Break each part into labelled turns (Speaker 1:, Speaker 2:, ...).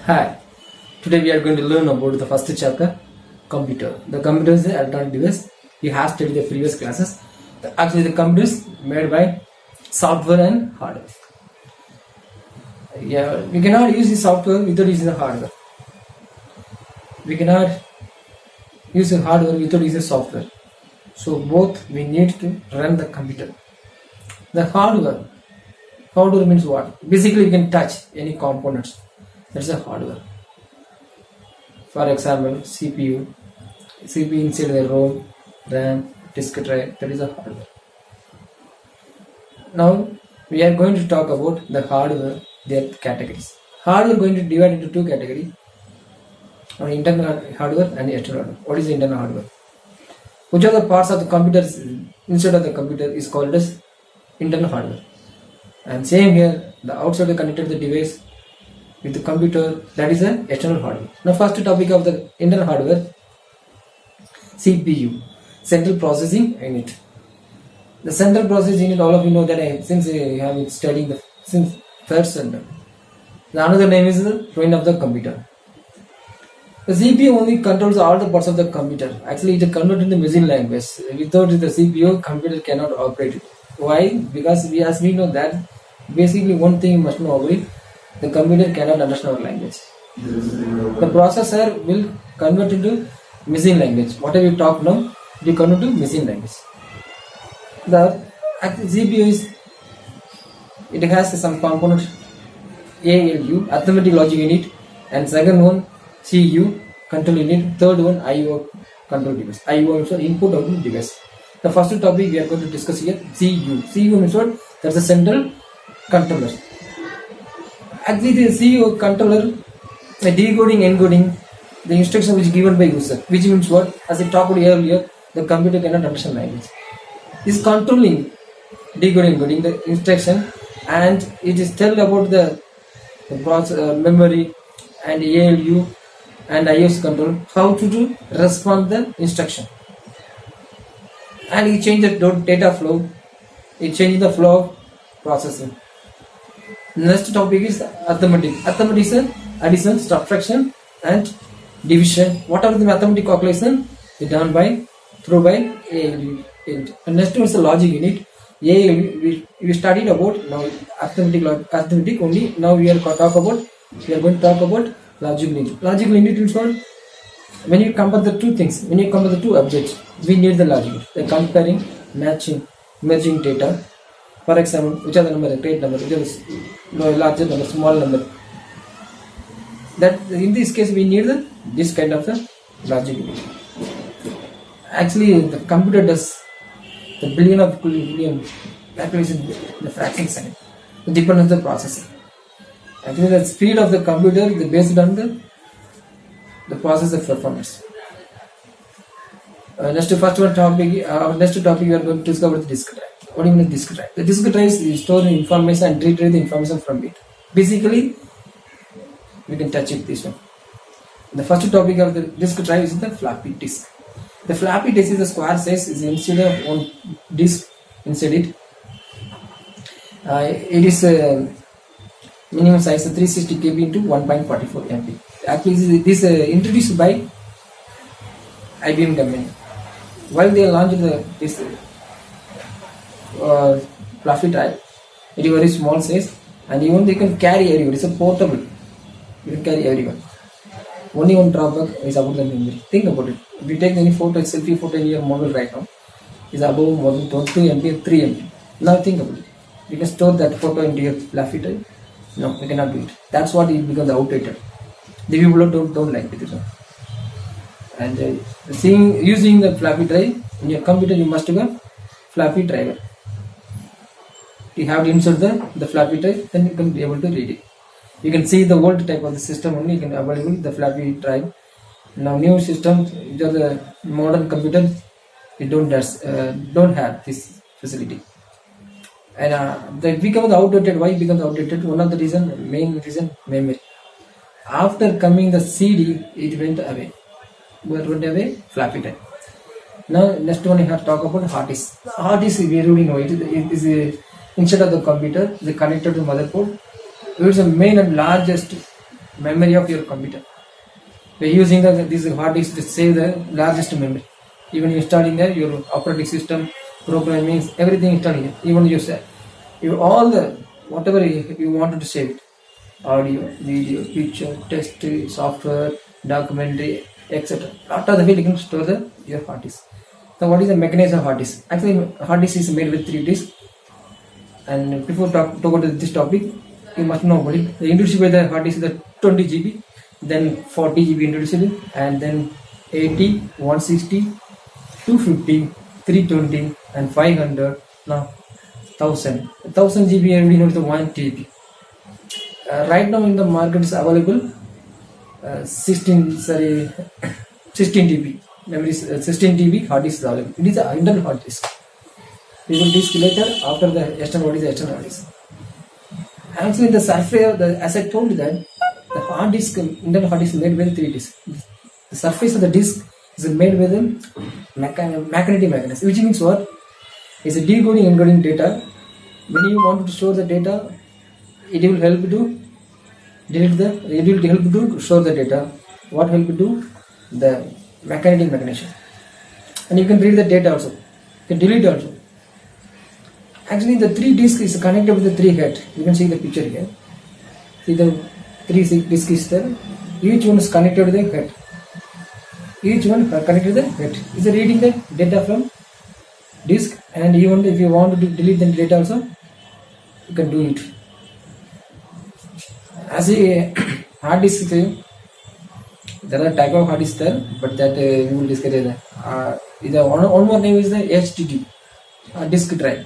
Speaker 1: Hi, today we are going to learn about the first chapter, computer. The computer is an electronic device. We have studied the previous classes. Actually, the computer is made by software and hardware. Yeah, we cannot use the software without using the hardware. We cannot use the hardware without using the software. So both we need to run the computer. The hardware means what? Basically, you can touch any components. That's the hardware. For example, CPU inside the ROM, RAM, disk drive, that is a hardware. Now we are going to talk about the hardware, their categories. Hardware going to divide into two categories: internal hardware and external hardware. What is the internal hardware? Which are the parts of the computer inside of the computer is called as internal hardware. And same here, the outside connected the device with the computer, that is an external hardware. Now first topic of the internal hardware, CPU, central processing unit. The central processing unit, all of you know that since I have been studying since third standard. The another name is the brain of the computer. The CPU only controls all the parts of the computer. Actually, it is converted into machine language. Without the CPU, computer cannot operate it. Why? Because as we know that basically one thing you must know about it, the computer cannot understand our language. The processor will convert into machine language. Whatever you talk now, it will convert to machine language. The CPU it has some component ALU, arithmetic logic unit, and second one CU, control unit, third one IO, control device. IO is input output device. The first topic we are going to discuss here, CU. CU means what? That's the central controller. Actually, the CU controller, the decoding, encoding, the instruction which is given by user, which means what? As I talked earlier, the computer cannot understand language. Is controlling, decoding, encoding the instruction, and it is tell about the memory and ALU and IOS control how to respond the instruction. And it changes the data flow. It changes the flow of processing. Next topic is arithmetic. Arithmetic is addition, subtraction, and division. What are the mathematical calculation? It done through by ALU. And next one is the logic unit. ALU we studied about now arithmetic only. Now we are going to talk about logic unit. Logic unit is what? When you compare the two things, when you compare the two objects, we need the logic unit. The comparing, matching, merging data. For example, which are the number, the great number, which is larger number, small number. That in this case we need this kind of the logic unit. Actually, the computer does the billion of billion calculation in the fraction second. It depends on the processing. Actually, the speed of the computer is based on the processor performance. Next topic we are going to discover the disk drive. What do you mean disk drive? The disk drive is storing information and retrieve the information from it. Basically, we can touch it this one. The first topic of the disk drive is the floppy disk. The floppy disk is a square size, is instead of one disk inside it. It is minimum size 360 KB into 1.44 MB. Actually, this introduced by IBM company. While they launched this floppy drive, it is very small size, and even they can carry everywhere. It's a portable. You can carry everywhere. Only one drawback is about the memory. Think about it. If you take any photo, selfie photo in your mobile right now, is above more than 22 MB, 3 MB. Now think about it. You can store that photo into your floppy drive. No, you cannot do it. That's what it becomes outdated. The people don't like it. And using the floppy drive in your computer, you must have a floppy driver. You have to insert the floppy drive, then you can be able to read it. You can see the old type of the system only. You can available the floppy drive. Now new systems, the modern computer, it don't have this facility. And they become outdated. Why it becomes outdated? One of the main reason, memory. After coming the CD, it went away. Floppy drive. Now next one we have to talk about hard disk. Hard disk we already know it is instead of the computer, they connected to motherboard. It is the main and largest memory of your computer. We're using this hard disk to save the largest memory. Even installing your operating system, programming, everything installing it. Even you all the whatever you wanted to save it, audio, video, picture, text, software, documentary, etc. Lot of the field you can store your hard disk. So what is the mechanism of hard disk? Actually, hard disk is made with 3 disks. And before talk about this topic, you must know about it. The introduced by the hard disk is the 20 GB, then 40 GB introduced, and then 80, 160, 250, 320, and 500. Now 1000 GB. Everybody knows the 1 TB. Right now in the market is available 16 TB memory, 16 TB hard disk is available. It is an internal hard disk. We will discuss later after the external. What is the external hard disk? Actually, the surface, as I told you that the hard disk, internal hard disk is made with 3 disks. The surface of the disk is made with a magnetic mechanism, which means what? It's a decoding encoding data. When you want to store the data, it will help to it will help to store the data. What help to do? The magnetic mechanism. And you can read the data also. You can delete also. Actually, the 3 disk is connected with the 3 head. You can see the picture here. See the 3 disk is there. Each one is connected to the head. Each one connected to the head. Is reading the data from disk, and even if you want to delete the data also, you can do it. As a hard disk, there are type of hard disk there, but that we will discuss later. One more name is the HDD, disk drive.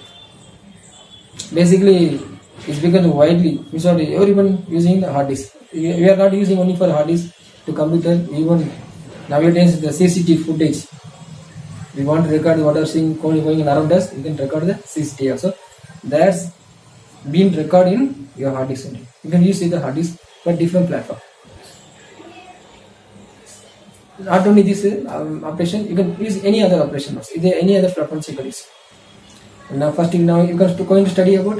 Speaker 1: Basically, it's become widely. Everyone using the hard disk. We are not using only for hard disk to computer. Even nowadays, the CCTV footage. We want to record whatever thing going around us. You can record the CCTV also. That's been recorded in your hard disk only. You can use the hard disk for different platform. Not only this operation, you can use any other operation. Is there any other platforms you can use? And now first, you are going to study about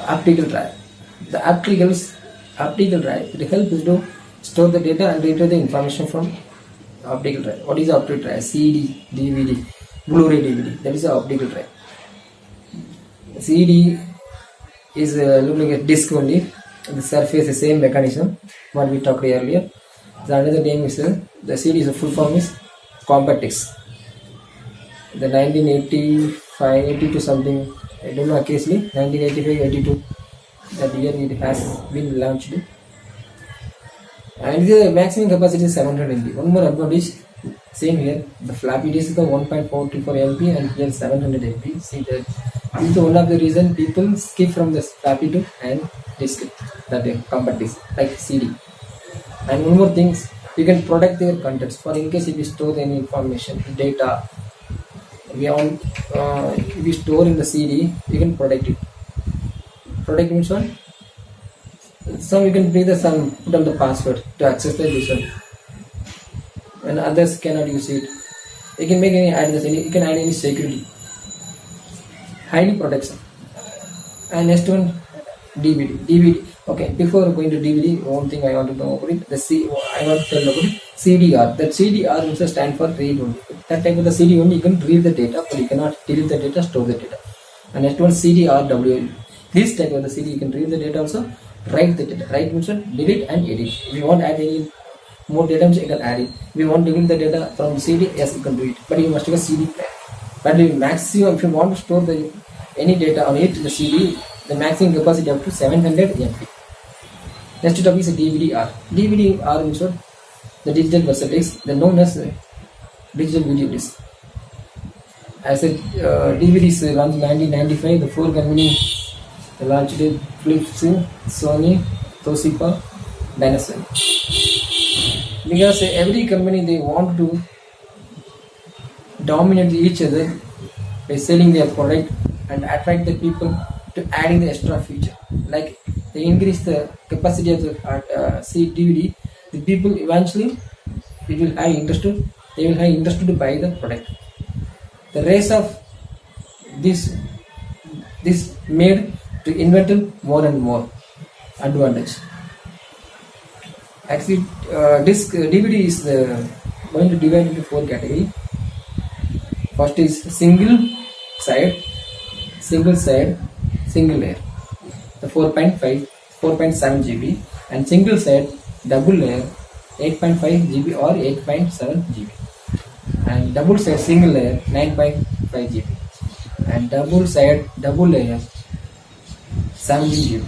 Speaker 1: optical drive. The optical drive, it helps to store the data and retrieve the information from optical drive. What is the optical drive? CD, DVD, Blu-ray DVD. That is the optical drive. CD is look like a disc only. The surface the same mechanism what we talked earlier. The another name is the CD is a full form is compact disc. The 1985, 82 something, I don't know occasionally, 1985, 82, that year it has been launched. And the maximum capacity is 700 MB. One more advantage, same here, the floppy disk is the 1.424 MB and here 700 MB. See that this is one of the reason people skip from the floppy to and disk, that compact disk like CD. And one more things, you can protect their contents. For in case if you store any information, data, if you store in the CD, you can protect it. Protect means what? Some you can put on the password to access this one, and others cannot use it. You can make you can add any security, highly protection. And next one, DVD. Okay, before going to DVD, one thing I want to know about it. I want to tell about it. CDR. That CDR also stand for read only. That type of the CD only you can read the data, but you cannot delete the data, store the data. And next one, CDRW. This type of the CD you can read the data also, write the data. Write means delete and edit. If you want to add any more data, you can add it. If you want to delete the data from CD, yes, you can do it. But you must have a CD plan. But the maximum, if you want to store any data on it, the CD, the maximum capacity up to 700 MB. Next topic is DVD-R. DVD-R means what? The digital versus disc, the known as digital video disc. As a DVD is launched in 1995, the 4 companies launched it: Philips, Sony, Toshiba, Panasonic. Because every company they want to dominate each other by selling their product and attract the people to adding the extra feature. Like they increase the capacity of the DVD, the people eventually they will have interest to buy the product. The race of this made to invent more and more advantage. Actually, disk DVD is going to divide into 4 categories. First is single side, single layer, the 4.7 GB, and single side double layer 8.5 GB or 8.7 GB, and double side single layer 9.5 GB, and double side double layer 17 GB.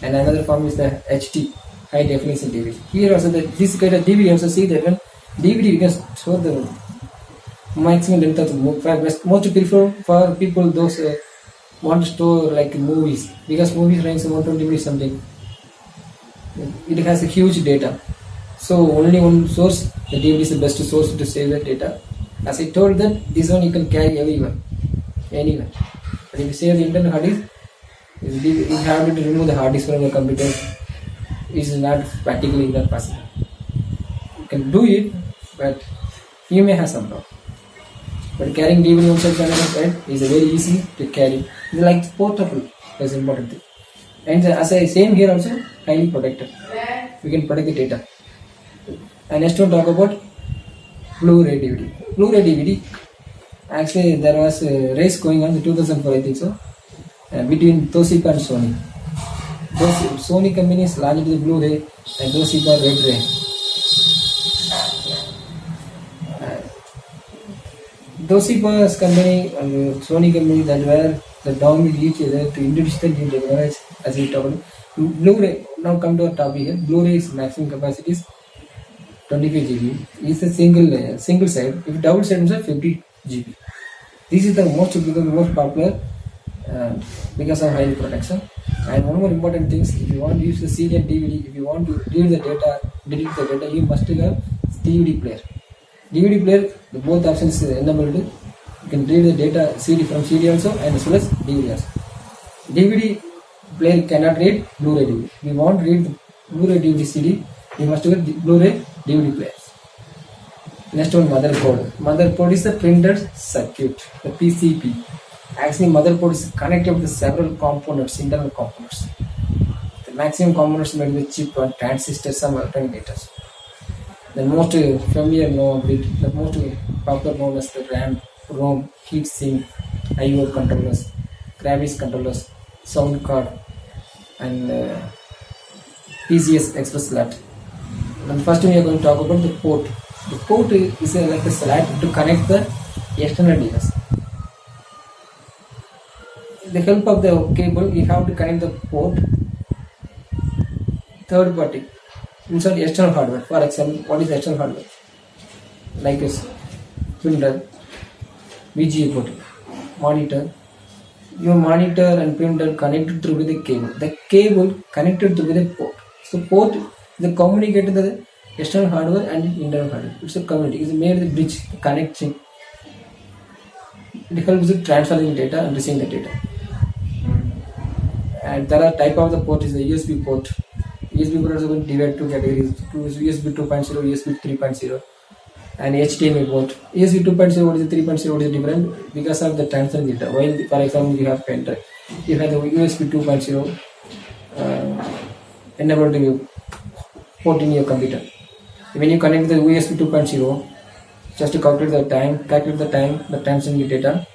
Speaker 1: And another form is the HD, high definition DVD. Here also this kind of DVD, also see that when DVD you can show the maximum length of the movie. Most prefer for people those want to store like movies, because movies runs 120 minutes something. It has a huge data, so only one source, the DVD is the best source to save the data. As I told that this one you can carry everywhere, anywhere. But if you save the internal hard disk, you have to remove the hard disk from your computer. It is not practically not possible. You can do it, but you may have some problem. But carrying DVD outside the side is very easy to carry. It's like portable. That's the important thing. And as I same here also, highly protected. We can protect the data. And next one talk about Blu-ray DVD. Blu-ray DVD. Actually, there was a race going on in 2004, I think so, between Toshiba and Sony. Sony companies launched the Blu-ray and Toshiba Red Ray. Toshiba's company and Sony company that were the dominant each other to introduce the new technology, as we talked about. Blu-ray, now come to our topic here. Blu-ray's maximum capacity is 25 GB. It's a single side. If double side is 50 GB. This is the most popular because of high protection. And one more important thing, if you want to use the CD and DVD, if you want to read the data, delete the data, you must have DVD player. DVD player, the both options enabled. You can read the data CD from CD also and as well as DVD also. DVD player cannot read Blu-ray DVD. If you want to read the Blu-ray DVD CD, you must have Blu-ray DVD players. Next one, motherboard. Motherboard is the printed circuit, the PCB. Actually, motherboard is connected with several components, internal components. The maximum components made with chip or transistors, some alternators. The most familiar known, the most popular known as the RAM, ROM, heatsink, I/O controllers, graphics controllers, sound card, and PCS Express slot. And first we are going to talk about the port. The port is like a slot to connect the external device. With the help of the cable, you have to connect the port third party inside external hardware. For example, what is external hardware? Like a printer, VGA port, monitor. Your monitor and printer connected through the cable. The cable connected through the port. So port is communicated to the external hardware and internal hardware. It's a community. It's made the bridge, the connection. It helps with transferring data and receiving the data. And there are type of the port is the USB port. USB port is going to divide two categories: USB 2.0, USB 3.0, and HDMI port. USB 2.0, what is the 3.0? What is different? Because of the transferring data. While, for example, you have pen drive, you have the USB 2.0 enabled to port in your computer. When you connect the USB 2.0, just to calculate the time, the transferring the data,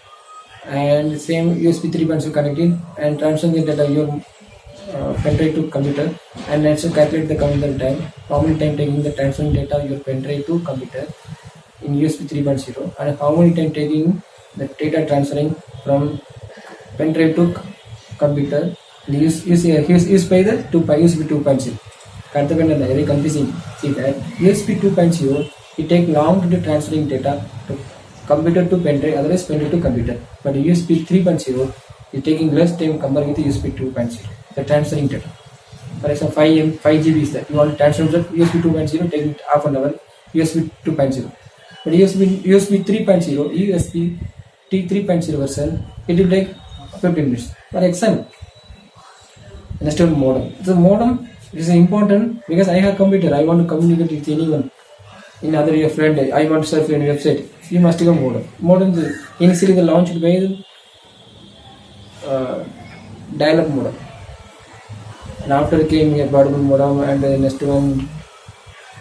Speaker 1: and same USB 3.0 connected and transferring the data your pen drive to computer, and also calculate the computer time, how many time taking the transferring data your pen drive to computer in USB 3.0, and how many time taking the data transferring from pen drive to computer. Use by the USB 2.0. Very confusing. See that USB 2.0 it take long to transferring data to computer to pen drive, otherwise pen drive to computer. But USB 3.0 is taking less time compared with the USB 2.0. The transferring data. For example, 5 GB is that you want to transfer that USB 2.0 taking half an hour. USB 2.0. But USB 3.0, USB T3.0 version, it will take 15 minutes. For example, next one, modem. The modem is important because I have computer. I want to communicate with anyone. In other your friend, I want to surf your website. You must have a modem. Modem initially the launched by dial-up modem, and after came a broadband modem, and the next one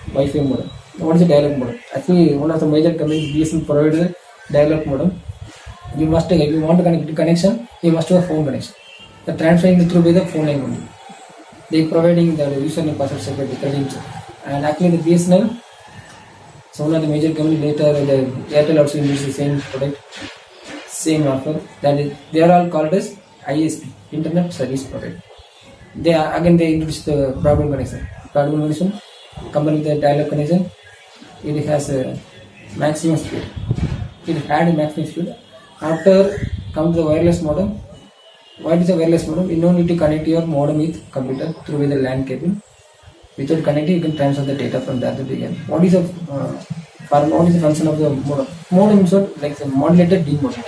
Speaker 1: Wi-Fi modem. What is a dial-up modem? Actually, one of the major companies BSNL provided dial-up modem. You must, if you want to connect the connection, you must have a phone connection. The transferring the through by the phone line only. They providing the username password separately, credential. And actually the BSNL, so one of the major company later, the Airtel also uses the same product, same offer. That is, they are all called as ISP, Internet Service Provider. They are, again they introduced the broadband connection. Broadband connection, combined with the dial-up connection, it has a maximum speed. It had a maximum speed. After comes the wireless modem. What is a wireless modem? You don't need to connect your modem with computer through the LAN cable. Without connecting, you can transfer the data from the other to again. What is the function of the modem? Modem is like a modulator demodulator.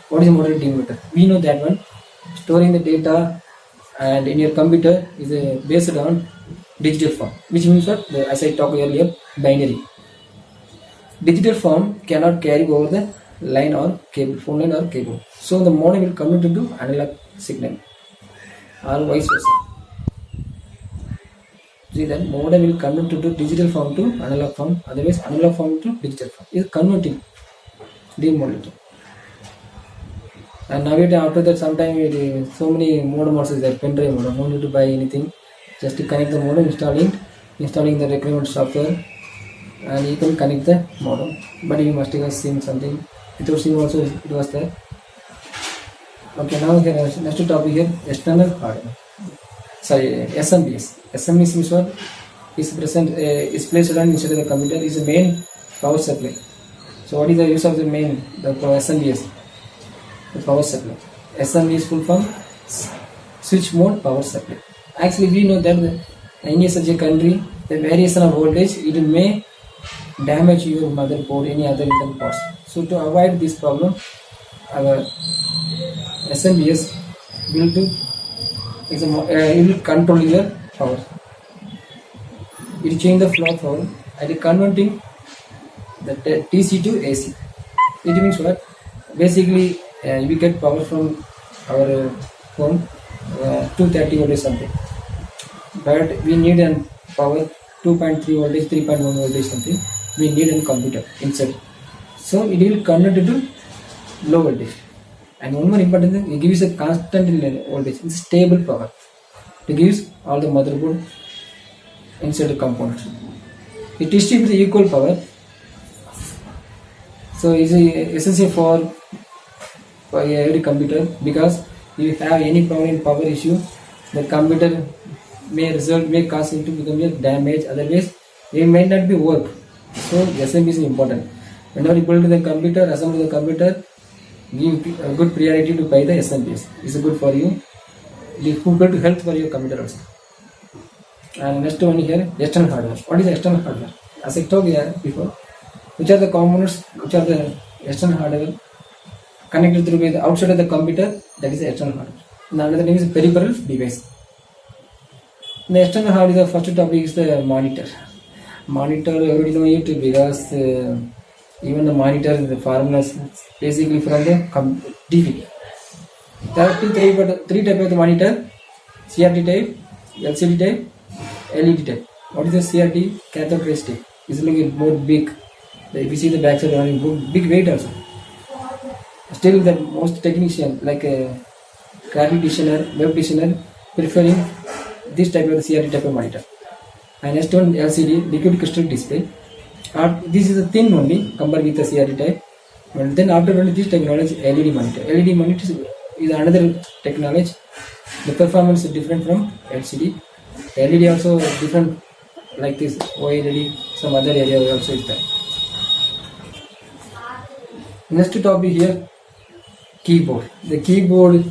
Speaker 1: What is a modulator demodulator? We know that one. Storing the data and in your computer is based on digital form, which means what? As I talked earlier, binary. Digital form cannot carry over the line or cable, phone line or cable. So the modem will convert into analog signal or vice versa. See that modem will convert into digital form to analog form, otherwise analog form to digital form. Is converting, demodulating. And nowadays after that, sometime so many modem also is there, pen drive modem. No need to buy anything, just to connect the modem, installing the requirement software, and you can connect the modem. But you must have seen something. Without SIM also it was there. Okay, now here next topic here, external hardware. Sorry, SMBS. SMBS means what? Is present is placed on inside the computer, is the main power supply. So what is the use of the main SMBS? The power supply. SMBS is full form switch mode power supply. Actually, we know that in such a country, the variation of voltage it may damage your motherboard, any other internal parts. So to avoid this problem, our SMBS it will control your power. It will change the flow of power and converting the DC to AC. It means what? Basically, we get power from our phone 230 voltage something, but we need a power 2.3 voltage, 3.1 voltage something. We need a computer inside. So it will convert it to low voltage. And one more important thing, it gives a constant voltage, it's stable power. It gives all the motherboard inside the components. It distributes the equal power. So it's essential for every computer, because if you have any problem in power issue, the computer may cause it to become a damage, otherwise it may not be work. So SMB is important. Whenever you build the computer, assemble the computer, give a good priority to buy the SMBs. It's good for you. It is good to help for your computer also. And next one here, external hardware. What is external hardware? As I told you before, which are the components, which are the external hardware connected through the outside of the computer, that is the external hardware. And another name is peripheral device. The external hardware, the first topic is the monitor. Monitor, everybody know it because even the monitor, the formulas basically from the TV. There are three types of the monitor: CRT type, LCD type, LED type. What is the CRT? Cathode ray type. It's like more big. If you see the backside, running big weight also. Still, the most technician like a graphic designer, web designer, preferring this type of the CRT type of monitor. And next one, LCD, liquid crystal display. This is a thin only compared with the CRT type. And then after this technology, LED monitor. LED monitor is another technology. The performance is different from LCD. LED also different, like this OLED, some other area also is there. Next topic here, keyboard. The keyboard,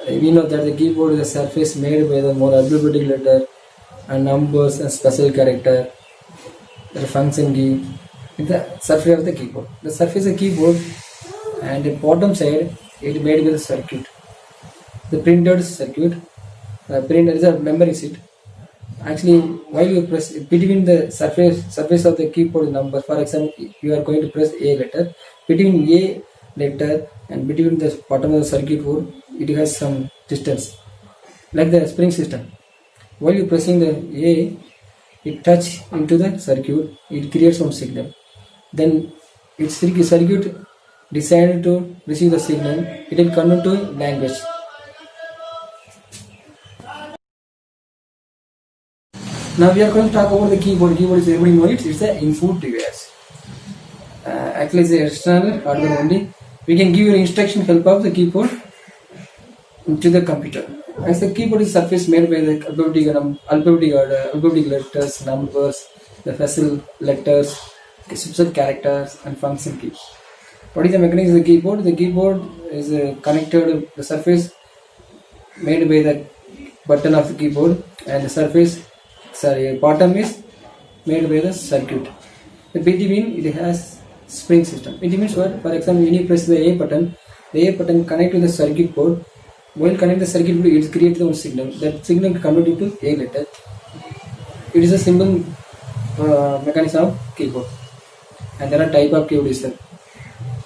Speaker 1: we know that the keyboard is a surface made by the more alphabetic letter and numbers and special character, the function key, the surface of the keyboard. The surface of the keyboard and the bottom side it made with a circuit. The printed circuit, printer is a memory sheet. Actually, while you press between the surface of the keyboard number, for example, you are going to press A letter. Between A letter, and between the bottom of the circuit board it has some distance, like the spring system. While you pressing the A, it touch into the circuit, it creates some signal. Then its circuit decided to receive the signal, it will convert to language. Now we are going to talk about the keyboard. Keyboard is everybody knows it. It's the input device. Actually, it's the external hardware only. We can give you instruction help of the keyboard to the computer. As the keyboard is surface made by the alphabetic letters, numbers, the facile letters, special characters, and function keys. What is the mechanism of the keyboard? The keyboard is connected the surface made by the button of the keyboard, and the surface bottom is made by the circuit. The between it has spring system. It means what? For example, when you press the A button connect to the circuit board. While connect the circuit board, it creates the signal. That signal convert into A letter. It is a simple mechanism of keyboard. And there are type of keyboard is there.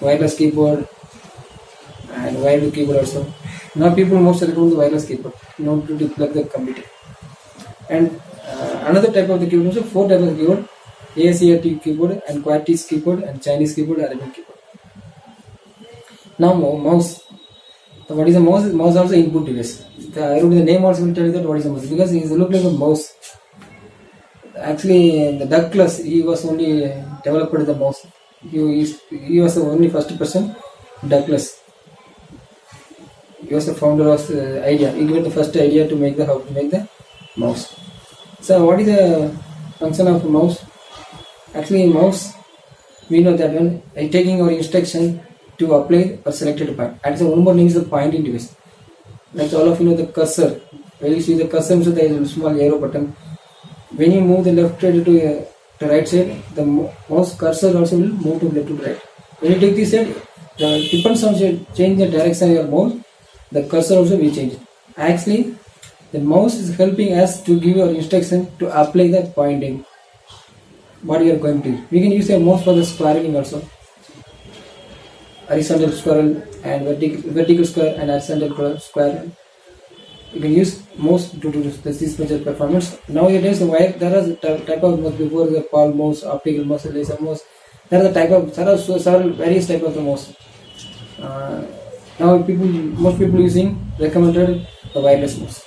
Speaker 1: Wireless keyboard and wired keyboard also. Now people most recommend the wireless keyboard in order to plug the computer. And another type of the keyboard also 4 types of keyboard: ASCII keyboard and QWERTY keyboard and Chinese keyboard, Arabic keyboard. Now mouse. So what is a mouse? Mouse also input device. I wrote the name also will tell you that what is a mouse, because it look like a mouse. Actually, the Douglas, he was only developed the mouse. He was the only first person, Douglas. He was the founder of the idea. He gave the first idea to make how to make the mouse. So what is the function of a mouse? Actually, mouse, we know that when taking our instruction to apply a selected point. And so one more name is the pointing device. Like all of you know the cursor. When you see the cursor, so there is a small arrow button. When you move the left side to the right side, the mouse cursor also will move to left to right. When you take this side, depends on change the direction of your mouse, the cursor also will change. Actually, the mouse is helping us to give your instruction to apply the pointing. What we are going to do. We can use a mouse for the squaring also. Horizontal square and vertical square and horizontal square. You can use mouse to do this special performance. Nowadays, there are type of mouse before the palm mouse, optical mouse, laser mouse. There are several various type of the mouse. Now most people using recommended the wireless mouse.